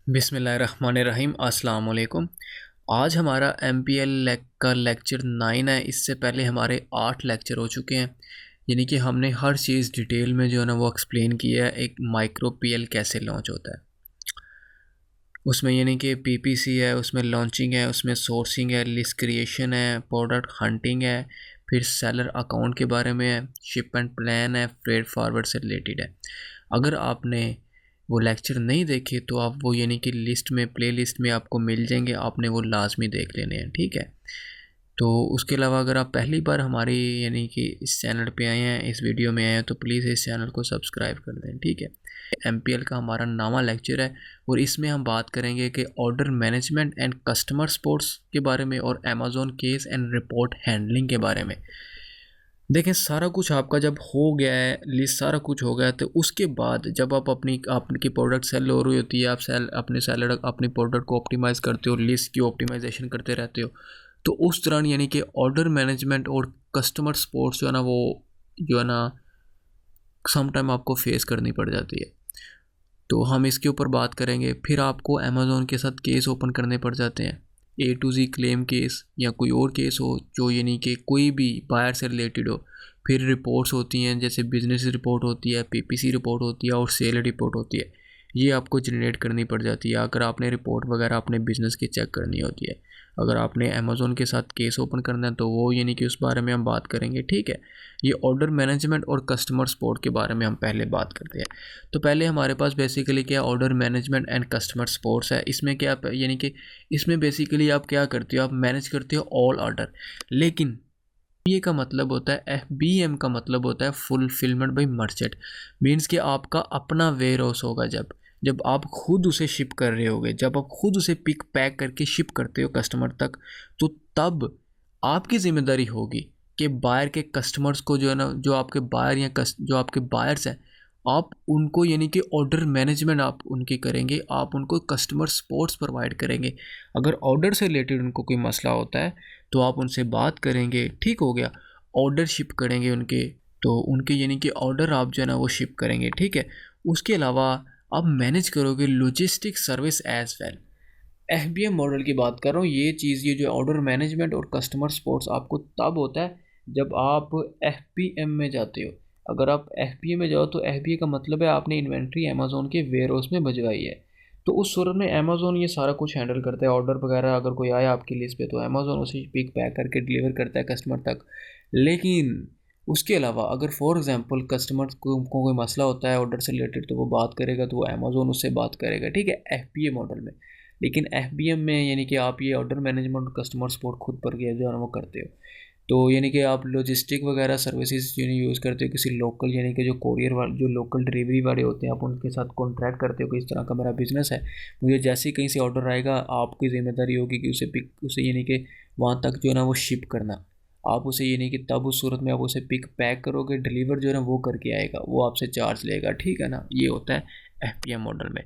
बिस्मिल्लाहिर्रहमानिर्रहीम अस्सलाम वालेकुम। आज हमारा MPL का लेक्चर 9 है। इससे पहले हमारे 8 लेक्चर हो चुके हैं, यानी कि हमने हर चीज़ डिटेल में जो है ना वो एक्सप्लेन किया है। एक माइक्रो PL कैसे लॉन्च होता है उसमें, यानी कि PPC है, उसमें लॉन्चिंग है, उसमें सोर्सिंग है, लिस्ट क्रिएशन है, प्रोडक्ट हंटिंग है, फिर सेलर अकाउंट के बारे में है, शिपमेंट प्लान है, फ्रेट फॉरवर्ड से रिलेटेड है। अगर आपने वो लेक्चर नहीं देखे तो आप वो यानी कि लिस्ट में, प्ले लिस्ट में आपको मिल जाएंगे, आपने वो लाजमी देख लेने हैं, ठीक है। तो उसके अलावा अगर आप पहली बार हमारी यानी कि इस चैनल पे आए हैं, इस वीडियो में आए हैं, तो प्लीज़ इस चैनल को सब्सक्राइब कर दें, ठीक है। MPL का हमारा नामा लेक्चर है और इसमें हम बात करेंगे कि order management and customer supports के बारे में और Amazon case and report handling के बारे में। देखें, सारा कुछ आपका जब हो गया है, लिस्ट सारा कुछ हो गया है, तो उसके बाद जब आप आपकी प्रोडक्ट सेल हो रही होती है, आप अपनी प्रोडक्ट को ऑप्टिमाइज़ करते हो, लिस्ट की ऑप्टिमाइजेशन करते रहते हो, तो उस दौरान यानी कि ऑर्डर मैनेजमेंट और कस्टमर सपोर्ट्स जो है ना वो जो है ना सम टाइम आपको फेस करनी पड़ जाती है। तो हम इसके ऊपर बात करेंगे। फिर आपको अमेज़ॉन के साथ केस ओपन करने पड़ जाते हैं, A to Z claim case या कोई और केस हो जो यानी कि कोई भी बायर से रिलेटेड हो। फिर रिपोर्ट्स होती हैं, जैसे बिजनेस रिपोर्ट होती है, PPC रिपोर्ट होती है और सेल रिपोर्ट होती है। ये आपको जनरेट करनी पड़ जाती है अगर आपने रिपोर्ट वगैरह अपने बिज़नेस की चेक करनी होती है। अगर आपने अमेज़ॉन के साथ केस ओपन करना है तो वो यानी कि उस बारे में हम बात करेंगे, ठीक है। ये ऑर्डर मैनेजमेंट और कस्टमर सपोर्ट के बारे में हम पहले बात करते हैं। तो पहले हमारे पास बेसिकली क्या order management and customer supports है। इसमें क्या यानी कि इसमें बेसिकली आप क्या करते हो, आप मैनेज करते हो ऑल ऑर्डर। लेकिन ये का मतलब होता है, FBM का मतलब होता है फुलफिलमेंट बाई मर्चेंट। मीन्स कि आपका अपना वेयर हाउस होगा। जब जब आप खुद उसे शिप कर रहे होगे, जब आप खुद उसे पिक पैक करके शिप करते हो कस्टमर तक, तो तब आपकी जिम्मेदारी होगी कि बायर के कस्टमर्स को जो है ना, जो आपके बायर या जो आपके बायर्स हैं, आप उनको यानी कि ऑर्डर मैनेजमेंट आप उनकी करेंगे, आप उनको कस्टमर सपोर्ट्स प्रोवाइड करेंगे। अगर ऑर्डर से रिलेटेड उनको कोई मसला होता है तो आप उनसे बात करेंगे, ठीक हो गया। ऑर्डर शिप करेंगे उनके, तो उनके यानी कि ऑर्डर आप जो है ना वो शिप करेंगे, ठीक है। उसके अलावा आप मैनेज करोगे logistic service as well. FBM model की बात कर रहा हूँ। ये चीज़, ये जो ऑर्डर मैनेजमेंट और कस्टमर सपोर्ट्स आपको तब होता है जब आप FBM में जाते हो। अगर आप FBA में जाओ तो FBA का मतलब है आपने इन्वेंट्री अमेज़ॉन के वेयर हाउस में भिजवाई है। तो उस सूरत में अमेज़ॉन ये सारा कुछ हैंडल करता है। ऑर्डर वगैरह अगर कोई आया आपकी लिस्ट पे तो अमेज़ॉन उसे पिक पैक करके डिलीवर करता है कस्टमर तक। लेकिन उसके अलावा अगर फॉर एग्जांपल कस्टमर को कोई मसला होता है ऑर्डर से रिलेटेड, तो वो बात करेगा, तो वो अमेज़ॉन उससे बात करेगा, ठीक है, FBA मॉडल में। लेकिन FBM में यानी कि आप ये ऑर्डर मैनेजमेंट और कस्टमर सपोर्ट खुद पर जो है ना वो करते हो। तो यानी कि आप लॉजिस्टिक वगैरह सर्विसेज यानी यूज़ करते हो किसी लोकल, यानी कि जो कोरियर वाले, जो लोकल डिलीवरी वाले होते हैं, आप उनके साथ कॉन्ट्रैक्ट करते हो कि इस तरह का मेरा बिज़नेस है, मुझे जैसे ही कहीं से ऑर्डर आएगा आपकी ज़िम्मेदारी होगी कि उसे यानी कि वहाँ तक जो है ना वो शिप करना। आप उसे यानी कि तब उस सूरत में आप उसे पिक पैक करोगे, डिलीवर जो है ना वो करके आएगा, वो आपसे चार्ज लेगा, ठीक है ना। ये होता है FBM मॉडल में।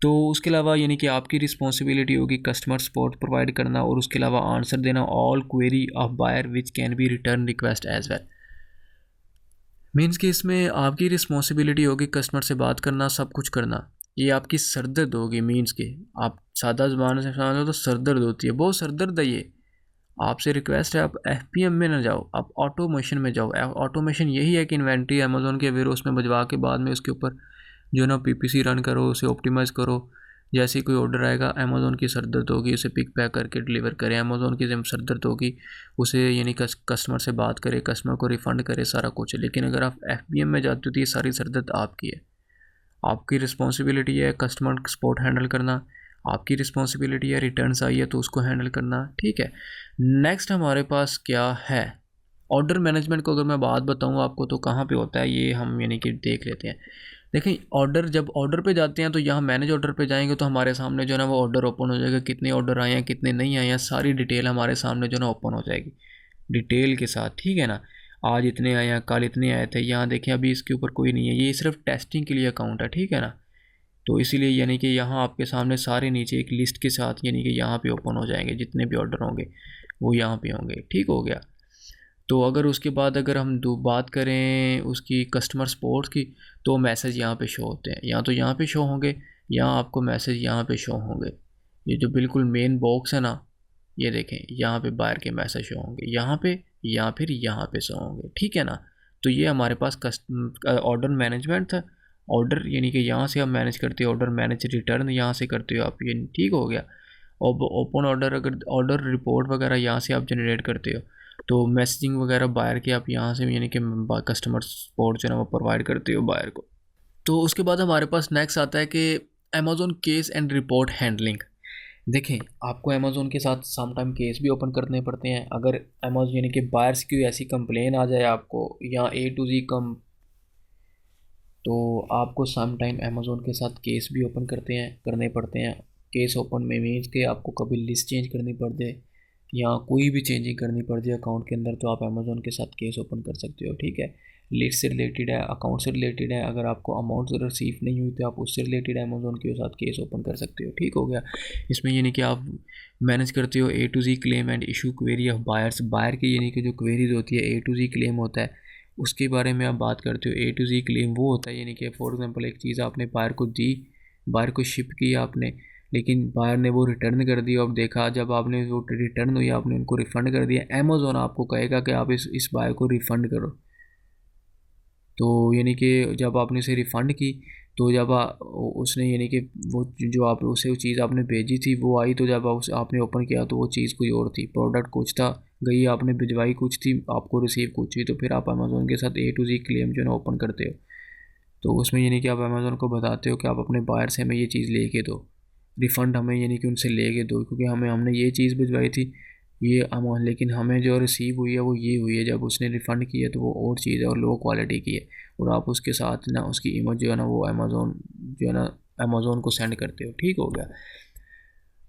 तो उसके अलावा यानी कि आपकी रिस्पॉन्सिबिलिटी होगी कस्टमर सपोर्ट प्रोवाइड करना और उसके अलावा आंसर देना all query of buyer which can be return request as well. Means कि इसमें आपकी रिस्पॉन्सिबिलिटी होगी कस्टमर से बात करना, सब कुछ करना। ये आपकी सरदर्द होगी। मीन्स के आप सादा ज़बान से समझो तो सरदर्द होती है, बहुत सरदर्द है ये। आपसे रिक्वेस्ट है आप FBM में ना जाओ, आप ऑटोमेशन में जाओ। ऑटोमेशन यही है कि इन्वेंट्री अमेज़ॉन के वेयरहाउस में भिजवा के बाद में उसके ऊपर जो है ना PPC रन करो, उसे ऑप्टिमाइज़ करो। जैसे ही कोई ऑर्डर आएगा अमेज़ॉन की सरदर्द होगी उसे पिक पैक करके डिलीवर करें, अमेज़ॉन की सरदर्द होगी उसे यानी कस्टमर से बात करे, कस्टमर को रिफ़ंड करे, सारा कुछ है। लेकिन अगर आप FBM में जाते हो तो ये सारी सरदर्द आपकी है। आपकी रिस्पॉन्सिबिलिटी है कस्टमर सपोर्ट हैंडल करना, आपकी रिस्पॉन्सिबिलिटी है रिटर्न्स आई है तो उसको हैंडल करना, ठीक है। नेक्स्ट हमारे पास क्या है, ऑर्डर मैनेजमेंट को अगर मैं बात बताऊँ आपको तो कहाँ पे होता है ये हम यानी कि देख लेते हैं। देखें, ऑर्डर जब ऑर्डर पे जाते हैं तो यहाँ मैनेज ऑर्डर पे जाएंगे तो हमारे सामने जो है ना वो ऑर्डर ओपन हो जाएगा, कितने ऑर्डर आए हैं, कितने नहीं आए हैं, सारी डिटेल हमारे सामने जो है ना ओपन हो जाएगी डिटेल के साथ, ठीक है ना। आज इतने आए हैं, कल इतने आए थे, यहाँ देखें अभी इसके ऊपर कोई नहीं है, ये सिर्फ टेस्टिंग के लिए अकाउंट है, ठीक है ना। तो इसीलिए यानी कि यहाँ आपके सामने सारे नीचे एक लिस्ट के साथ यानी कि यहाँ पे ओपन हो जाएंगे, जितने भी ऑर्डर होंगे वो यहाँ पे होंगे, ठीक हो गया। तो अगर उसके बाद अगर हम बात करें उसकी कस्टमर सपोर्ट की, तो मैसेज यहाँ पे शो होते हैं, या तो यहाँ पे शो होंगे यहाँ आपको मैसेज यहाँ पे शो होंगे, ये जो बिल्कुल मेन बॉक्स है ना, ये देखें यहाँ पे बायर के मैसेज शो होंगे, यहाँ पे या फिर यहाँ पे शो होंगे, ठीक है ना। तो ये हमारे पास ऑर्डर मैनेजमेंट था। ऑर्डर यानी कि यहाँ से आप मैनेज करते हो, ऑर्डर मैनेज रिटर्न यहाँ से करते हो आप, ये ठीक हो गया। और ओपन ऑर्डर, अगर ऑर्डर रिपोर्ट वगैरह यहाँ से आप जनरेट करते हो, तो मैसेजिंग वगैरह बायर के आप यहाँ से यानी कि कस्टमर सपोर्ट जो है वो प्रोवाइड करते हो बायर को। तो उसके बाद हमारे पास नेक्स्ट आता है कि Amazon case and report handling. देखें, आपको अमेज़ोन के साथ सम टाइम केस भी ओपन करने पड़ते हैं। अगर अमेज़ोन यानी कि बायर्स की ऐसी कंप्लेन आ जाए आपको या A to Z कम, तो आपको सम टाइम अमेज़ोन के साथ केस भी ओपन करने पड़ते हैं। केस ओपन में मीन्स के आपको कभी लिस्ट चेंज करनी पड़ जाए या कोई भी चेंजिंग करनी पड़ जाए अकाउंट के अंदर, तो आप अमेज़ोन के साथ केस ओपन कर सकते हो, ठीक है। लिस्ट से रिलेटेड है, अकाउंट से रिलेटेड है, अगर आपको अमाउंट रिसीव नहीं हुई तो आप उससे रिलेटेड अमेज़ोन के साथ केस ओपन कर सकते हो, ठीक हो गया। इसमें यानी कि आप मैनेज करते हो A to Z claim and issue query of buyers. Buyer की यानी कि जो क्वेरीज होती है A to Z क्लेम होता है, उसके बारे में आप बात करते हो। A to Z क्लेम वो होता है यानी कि फॉर एग्जांपल एक चीज़ आपने बायर को दी, बायर को शिप किया आपने, लेकिन बायर ने वो रिटर्न कर दिया। अब देखा जब आपने वो रिटर्न हुई, आपने उनको रिफ़ंड कर दिया, अमेज़ोन आपको कहेगा कि आप इस बायर को रिफ़ंड करो। तो यानी कि जब आपने उसे रिफ़ंड की, तो जब उसने यानी कि वो जो आप उसे वो चीज़ आपने भेजी थी वो आई, तो जब आपने ओपन किया तो वो चीज़ कोई और थी, प्रोडक्ट कुछ था, गई आपने भिजवाई कुछ थी, आपको रिसीव कुछ हुई। तो फिर आप अमेज़ोन के साथ A to Z क्लेम जो है ना ओपन करते हो। तो उसमें यानी कि आप अमेज़ोन को बताते हो कि आप अपने बायर से हमें ये चीज़ लेके दो, रिफ़ंड हमें यानी कि उनसे लेके दो, क्योंकि हमने ये चीज़ भिजवाई थी, ये अमाउंट, लेकिन हमें जो रिसीव हुई है वो ये हुई है। जब उसने रिफ़ंड किया तो वो और चीज़ है और लो क्वालिटी की है, और आप उसके साथ ना उसकी इमेज जो है ना वो अमेज़ोन जो है ना अमेज़ोन को सेंड करते हो, ठीक हो गया।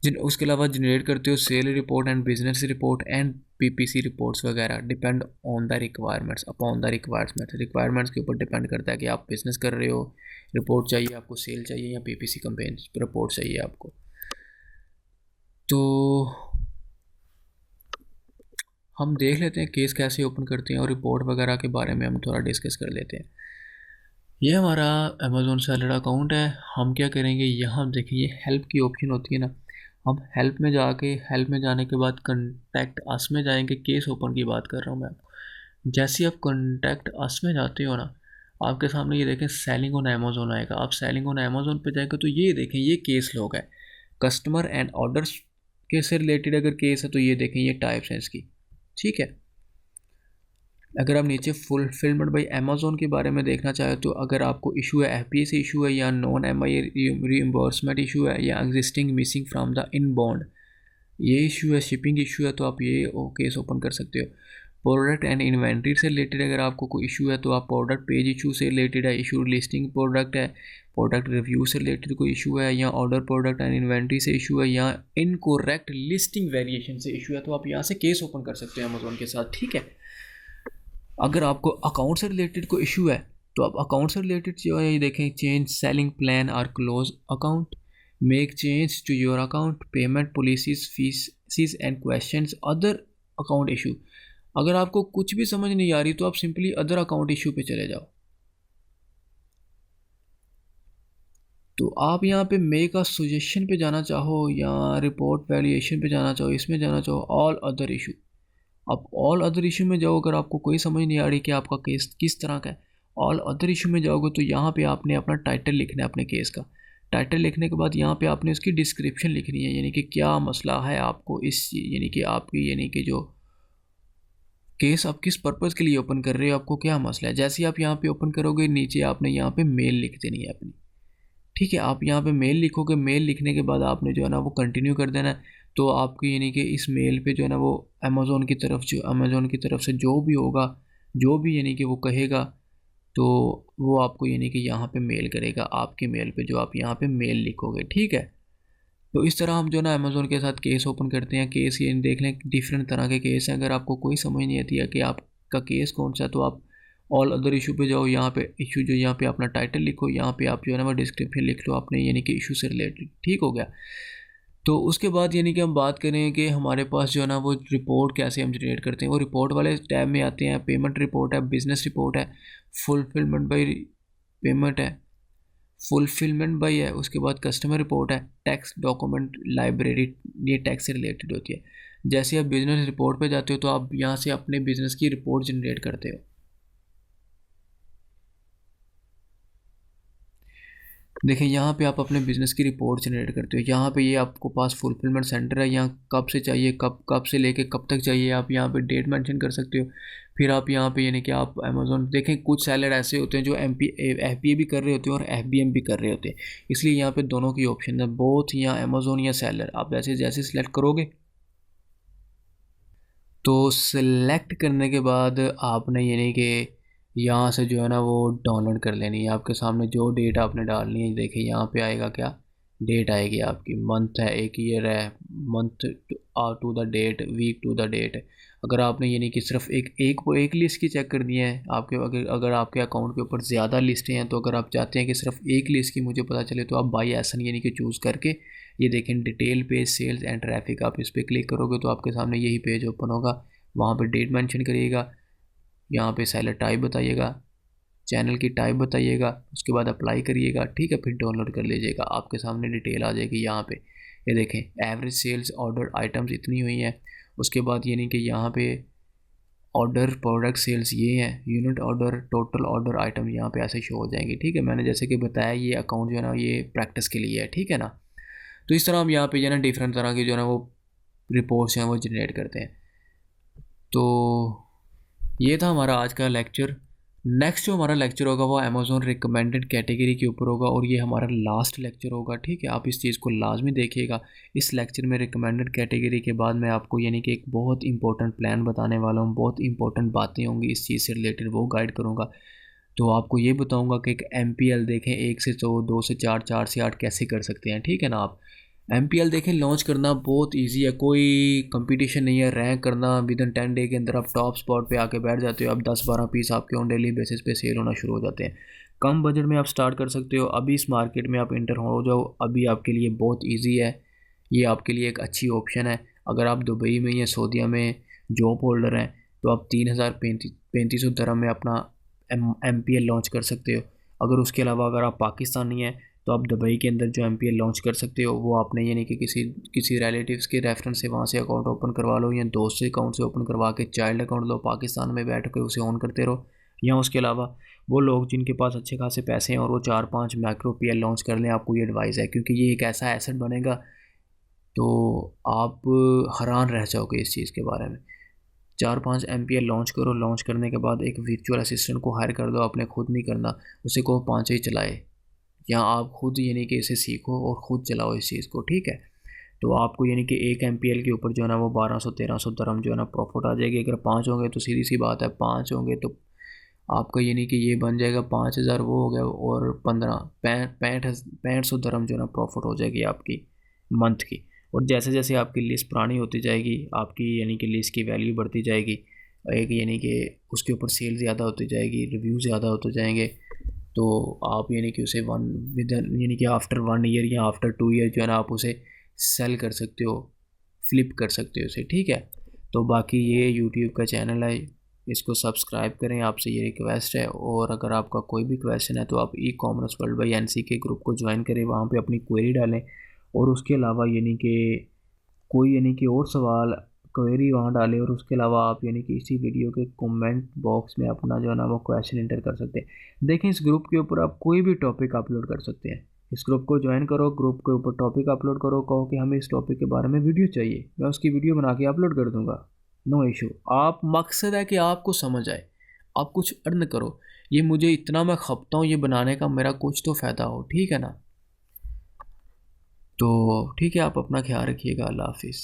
जिन उसके अलावा जनरेट करते हो sale report and business report and PPC reports वगैरह, depend on the requirements, upon the requirements के ऊपर डिपेंड करता है कि आप बिज़नेस कर रहे हो, रिपोर्ट चाहिए आपको, सेल चाहिए या PPC कैंपेन रिपोर्ट चाहिए आपको। तो हम देख लेते हैं केस कैसे ओपन करते हैं और रिपोर्ट वगैरह के बारे में हम थोड़ा डिस्कस कर लेते हैं। ये हमारा अमेज़ोन सेलर अकाउंट है। हम क्या करेंगे, यहाँ देखिए हेल्प की ऑप्शन होती है ना, हम हेल्प में जाने के बाद कॉन्टैक्ट अस में जाएंगे। केस ओपन की बात कर रहा हूँ मैं आपको। जैसे ही आप कॉन्टैक्ट अस में जाते हो ना, आपके सामने ये देखें सेलिंग ऑन अमेज़ोन आएगा। आप सेलिंग ऑन अमेज़ोन पे जाएंगे तो ये देखें ये केस लॉग है, कस्टमर एंड ऑर्डर्स के से रिलेटेड अगर केस है तो ये देखें ये टाइप्स हैं इसकी, ठीक है। अगर आप नीचे फुलफिलमेंट बाई अमेज़ोन के बारे में देखना चाहें तो अगर आपको इशू है FPA इशू है या नॉन MI रीइंबर्समेंट इशू है या existing missing from the inbound ये इशू है, शिपिंग इशू है, तो आप ये केस ओपन कर सकते हो। प्रोडक्ट एंड इन्वेंट्री से रिलेटेड अगर आपको कोई इशू है तो आप प्रोडक्ट पेज इशू से रिलेटेड है, इशू लिस्टिंग प्रोडक्ट है, प्रोडक्ट रिव्यू से रिलेटेड कोई इशू है, या ऑर्डर प्रोडक्ट एंड इन्वेंट्री से इशू है, या इनकोरेक्ट लिस्टिंग वेरिएशन से इशू है, तो आप यहाँ से केस ओपन कर सकते हो अमेज़ोन के साथ, ठीक है। अगर आपको अकाउंट से रिलेटेड कोई इशू है तो आप अकाउंट से रिलेटेड जो है ये देखें, चेंज सेलिंग प्लान और close account, make change to your account, payment policies, fees and questions, other account issue. अगर आपको कुछ भी समझ नहीं आ रही तो आप सिंपली अदर अकाउंट इशू पे चले जाओ। तो आप यहाँ पे मेक अ सजेशन पे जाना चाहो या रिपोर्ट वैल्यूएशन पे जाना चाहो, इसमें जाना चाहो ऑल अदर इशू। अब ऑल अदर इशू में जाओ, अगर आपको कोई समझ नहीं आ रही कि आपका केस किस तरह का है, ऑल अदर इशू में जाओगे तो यहाँ पे आपने अपना टाइटल लिखना है अपने केस का। टाइटल लिखने के बाद यहाँ पे आपने उसकी डिस्क्रिप्शन लिखनी है, यानी कि क्या मसला है आपको इस, यानी कि आपकी यानी कि जो केस आप किस पर्पज़ के लिए ओपन कर रहे हो, आपको क्या मसला है। जैसे ही आप यहाँ पे ओपन करोगे नीचे आपने यहाँ पे मेल लिख देनी है अपनी, ठीक है। आप यहाँ पे मेल लिखोगे, मेल लिखने के बाद आपने जो है ना वो कंटिन्यू कर देना है। तो आपकी यानी कि इस मेल पे जो है ना वो अमेज़ोन की तरफ से जो भी होगा, जो भी यानी कि वो कहेगा, तो वो आपको यानी कि यहाँ पे मेल करेगा आपके मेल पे, जो आप यहाँ पे मेल लिखोगे, ठीक है। तो इस तरह हम जो है ना अमेज़ोन के साथ केस ओपन करते हैं। केस ये देख लें डिफरेंट तरह के केस हैं। अगर आपको कोई समझ नहीं आती है कि आपका केस कौन सा है तो आप ऑल अदर इशू पे जाओ, यहाँ पे इशू जो यहाँ पे अपना टाइटल लिखो, यहाँ पे आप जो है ना वो डिस्क्रिप्शन लिख लो अपने यानी कि इशू से रिलेटेड, ठीक हो गया। तो उसके बाद यानी कि हम बात करें कि हमारे पास जो है ना वो रिपोर्ट कैसे हम जनरेट करते हैं, वो रिपोर्ट वाले टैब में आते हैं। पेमेंट रिपोर्ट है, बिजनेस रिपोर्ट है, फुलफिलमेंट बाई पेमेंट है, फुलफिलमेंट बाई है, उसके बाद कस्टमर रिपोर्ट है, टैक्स डॉक्यूमेंट लाइब्रेरी, ये टैक्स से रिलेटेड होती है। जैसे आप बिजनेस रिपोर्ट पे जाते हो तो आप यहाँ से अपने बिजनेस की रिपोर्ट जनरेट करते हो। देखिए यहाँ पे आप अपने बिज़नेस की रिपोर्ट जनरेट करते हो। यहाँ पे ये आपको पास फुलफिलमेंट सेंटर है, यहाँ कब से चाहिए, कब कब से लेके कब तक चाहिए, आप यहाँ पे डेट मेंशन कर सकते हो। फिर आप यहाँ पे यानी कि आप अमेज़ॉन देखें, कुछ सेलर ऐसे होते हैं जो FBA भी कर रहे होते हैं और FBM भी कर रहे होते हैं, इसलिए यहाँ पे दोनों की ऑप्शन है, बोथ या अमेज़ॉन या सेलर। आप जैसे जैसे सिलेक्ट करोगे तो सिलेक्ट करने के बाद आपने यानी कि यहाँ से जो है ना वो डाउनलोड कर लेनी है। आपके सामने जो डेट आपने डालनी है, देखिए यहाँ पे आएगा क्या, डेट आएगी आपकी, मंथ है, एक ईयर है, month to the date, week to the date. अगर आपने यानी कि सिर्फ एक लिस्ट की चेक करनी है आपके, अगर आपके अकाउंट के ऊपर ज़्यादा लिस्टें हैं, तो अगर आप चाहते हैं कि सिर्फ एक लिस्ट की मुझे पता चले, तो आप बाई एसन यानी कि चूज़ करके ये देखें detail page sales and traffic, आप इस पर क्लिक करोगे तो आपके सामने यही पेज ओपन होगा। वहाँ पे डेट मेंशन करिएगा, यहाँ पे सेलर टाइप बताइएगा, चैनल की टाइप बताइएगा, उसके बाद अप्लाई करिएगा, ठीक है, फिर डाउनलोड कर लीजिएगा, आपके सामने डिटेल आ जाएगी। यहाँ पे ये देखें एवरेज सेल्स ऑर्डर आइटम्स इतनी हुई हैं, उसके बाद यानी कि यहाँ पे ऑर्डर प्रोडक्ट सेल्स ये हैं, unit order, total order item यहाँ पे ऐसे शो हो जाएंगे, ठीक है। मैंने जैसे कि बताया ये अकाउंट जो है ना ये प्रैक्टिस के लिए है, ठीक है ना। तो इस तरह हम यहाँ पे जो है ना डिफरेंट तरह की जो है ना वो रिपोर्ट्स हैं वो जनरेट करते हैं। तो ये था हमारा आज का लेक्चर। नेक्स्ट जो हमारा लेक्चर होगा वो अमेज़ॉन रिकमेंडेड कैटेगरी के ऊपर होगा, और ये हमारा लास्ट लेक्चर होगा, ठीक है। आप इस चीज़ को लाजमी देखिएगा। इस लेक्चर में रिकमेंडेड कैटेगरी के बाद मैं आपको यानी कि एक बहुत इंपॉर्टेंट प्लान बताने वाला हूँ, बहुत इंपॉर्टेंट बातें होंगी इस चीज़ से रिलेटेड, वो गाइड करूँगा। तो आपको ये बताऊँगा कि एक MPL देखें 1 से 2 से 4, 4 से 8 कैसे कर सकते हैं, ठीक है ना। आप MPL देखें लॉन्च करना बहुत इजी है, कोई कंपटीशन नहीं है। रैंक करना विद इन 10 डे के अंदर आप टॉप स्पॉट पे आके बैठ जाते हो। अब 10-12 पीस आपके ऑन डेली बेसिस पे सेल होना शुरू हो जाते हैं। कम बजट में आप स्टार्ट कर सकते हो। अभी इस मार्केट में आप इंटर हो जाओ, अभी आपके लिए बहुत ईजी है, ये आपके लिए एक अच्छी ऑप्शन है। अगर आप दुबई में या सऊदीया में जॉब होल्डर हैं तो आप 3,3500 दरहम में अपना MPL लॉन्च कर सकते हो। अगर उसके अलावा अगर आप पाकिस्तानी हैं तो आप दुबई के अंदर जो MPL लॉन्च कर सकते हो वो आपने यानी कि किसी रिलेटिव्स के रेफरेंस से वहाँ से अकाउंट ओपन करवा लो, या दोस्त से अकाउंट से ओपन करवा के चाइल्ड अकाउंट लो, पाकिस्तान में बैठ कर उसे ऑन करते रहो। या उसके अलावा वो लोग जिनके पास अच्छे खासे पैसे हैं और वो 4-5 मैक्रो PL लॉन्च कर लें, आपको ये एडवाइस है, क्योंकि ये एक ऐसा एसेट बनेगा तो आप हैरान रह जाओगे इस चीज़ के बारे में। 4-5 MPL लॉन्च करो, लॉन्च करने के बाद एक वर्चुअल असिस्टेंट को हायर कर दो, आपने खुद नहीं करना, उसे कहो 5 ही चलाए, या आप खुद यानी कि इसे सीखो और ख़ुद चलाओ इस चीज़ को, ठीक है। तो आपको यानी कि एक MPL के ऊपर जो है ना वो 1200-1300 दरहम जो है ना प्रॉफिट आ जाएगी। अगर 5 होंगे तो सीधी सी बात है, 5 होंगे तो आपका यानी कि ये बन जाएगा 5000 वो हो गया, और 6500 दरहम जो है ना प्रॉफिट हो जाएगी आपकी मंथ की। और जैसे जैसे आपकी लिस्ट पुरानी होती जाएगी, आपकी यानी कि लिस्ट की वैल्यू बढ़ती जाएगी, एक यानी कि उसके ऊपर सेल ज़्यादा होती जाएगी, रिव्यू ज़्यादा होते जाएंगे, तो आप यानी कि उसे यानी कि आफ्टर 1 ईयर या आफ्टर 2 ईयर जो है ना आप उसे सेल कर सकते हो, फ्लिप कर सकते हो उसे, ठीक है। तो बाकी ये यूट्यूब का चैनल है, इसको सब्सक्राइब करें, आपसे ये रिक्वेस्ट है। और अगर आपका कोई भी क्वेश्चन है तो आप E-commerce वर्ल्ड बाय NC के ग्रुप को ज्वाइन करें, वहाँ पे अपनी क्वेरी डालें। और उसके अलावा यानी कि कोई यानी कि और सवाल क्वेरी वहाँ डालें, और उसके अलावा आप यानी कि इसी वीडियो के कमेंट बॉक्स में अपना जो है ना वो क्वेश्चन इंटर कर सकते हैं। देखें इस ग्रुप के ऊपर आप कोई भी टॉपिक अपलोड कर सकते हैं। इस ग्रुप को ज्वाइन करो, ग्रुप के ऊपर टॉपिक अपलोड करो, कहो कि हमें इस टॉपिक के बारे में वीडियो चाहिए, मैं उसकी वीडियो बना के अपलोड कर दूँगा, नो इशू। आप मकसद है कि आपको समझ आए, आप कुछ अर्न करो, ये मुझे इतना मैं खपता हूँ ये बनाने का, मेरा कुछ तो फ़ायदा हो, ठीक है ना। तो ठीक है, आप अपना ख्याल रखिएगा, अल्लाह हाफिज़।